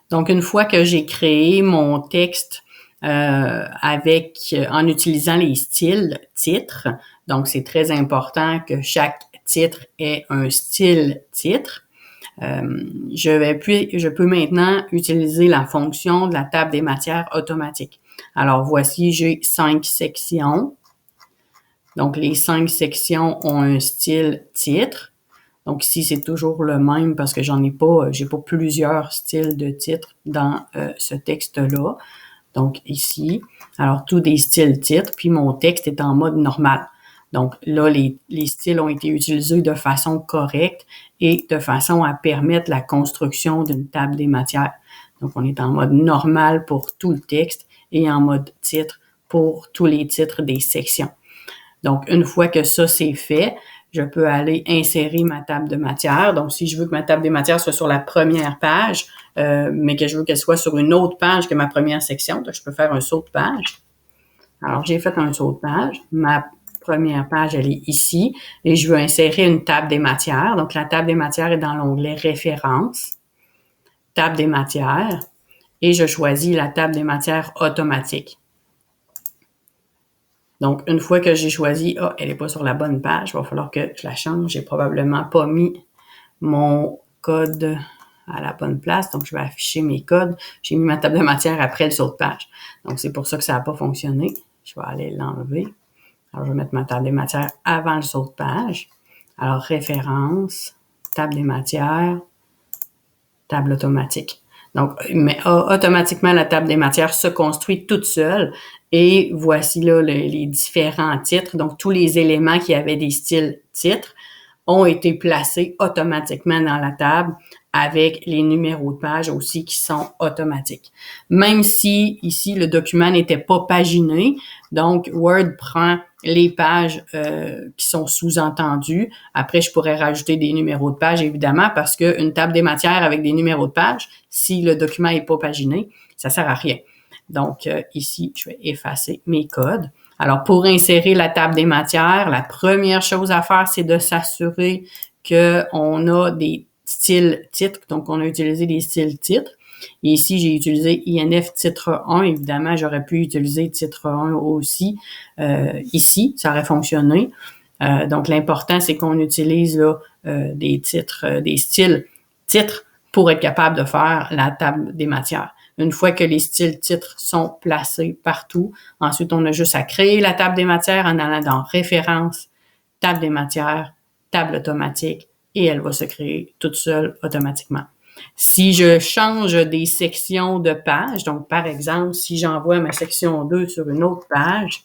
Donc, une fois que j'ai créé mon texte en utilisant les styles titres, donc c'est très important que chaque titre ait un style titre. Je peux maintenant utiliser la fonction de la table des matières automatique. Alors, voici, j'ai 5 sections. Donc, les 5 sections ont un style titre. Donc, ici, c'est toujours le même parce que j'ai pas plusieurs styles de titres dans ce texte-là. Donc, ici, alors, tous des styles titres, puis mon texte est en mode normal. Donc, là, les styles ont été utilisés de façon correcte et de façon à permettre la construction d'une table des matières. Donc, on est en mode normal pour tout le texte et en mode titre pour tous les titres des sections. Donc, une fois que ça, c'est fait, je peux aller insérer ma table de matière. Donc, si je veux que ma table des matières soit sur la première page, mais que je veux qu'elle soit sur une autre page que ma première section, donc je peux faire un saut de page. Alors, j'ai fait un saut de page. Ma première page, elle est ici et je veux insérer une table des matières. Donc, la table des matières est dans l'onglet Références, table des matières et je choisis la table des matières automatique. Donc, une fois que j'ai choisi, elle n'est pas sur la bonne page, il va falloir que je la change. J'ai probablement pas mis mon code à la bonne place, donc je vais afficher mes codes. J'ai mis ma table de matière après le saut de page. Donc, c'est pour ça que ça n'a pas fonctionné. Je vais aller l'enlever. Alors, je vais mettre ma table des matières avant le saut de page. Alors, référence, table des matières, table automatique. Donc, automatiquement, la table des matières se construit toute seule. Et voici là les différents titres. Donc, tous les éléments qui avaient des styles titres ont été placés automatiquement dans la table avec les numéros de page aussi qui sont automatiques. Même si ici, le document n'était pas paginé, donc Word prend les pages qui sont sous-entendues. Après, je pourrais rajouter des numéros de page, évidemment, parce qu'une table des matières avec des numéros de page, si le document n'est pas paginé, ça sert à rien. Donc, ici, je vais effacer mes codes. Alors, pour insérer la table des matières, la première chose à faire, c'est de s'assurer qu'on a des styles titres. Donc, on a utilisé des styles titres. Et ici, j'ai utilisé INF titre 1. Évidemment, j'aurais pu utiliser titre 1 aussi. Ici, ça aurait fonctionné. Donc, l'important, c'est qu'on utilise là, des titres, des styles titres pour être capable de faire la table des matières. Une fois que les styles titres sont placés partout, ensuite, on a juste à créer la table des matières en allant dans Références, table des matières, table automatique, et elle va se créer toute seule automatiquement. Si je change des sections de page, donc par exemple, si j'envoie ma section 2 sur une autre page,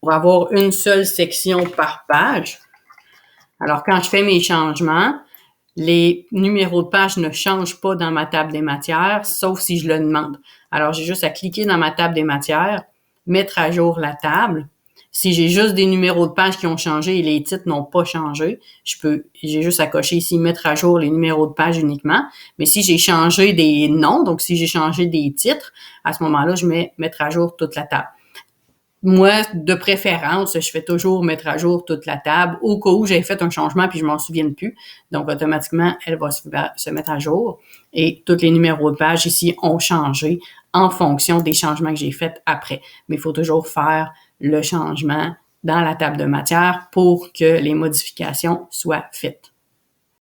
pour avoir une seule section par page, alors quand je fais mes changements, les numéros de page ne changent pas dans ma table des matières, sauf si je le demande. Alors, j'ai juste à cliquer dans ma table des matières, mettre à jour la table. Si j'ai juste des numéros de page qui ont changé et les titres n'ont pas changé, j'ai juste à cocher ici, mettre à jour les numéros de page uniquement. Mais si j'ai changé des noms, donc si j'ai changé des titres, à ce moment-là, je mets mettre à jour toute la table. Moi, de préférence, je fais toujours mettre à jour toute la table au cas où j'ai fait un changement puis je m'en souvienne plus. Donc, automatiquement, elle va se mettre à jour et tous les numéros de page ici ont changé en fonction des changements que j'ai faits après. Mais il faut toujours faire le changement dans la table de matière pour que les modifications soient faites.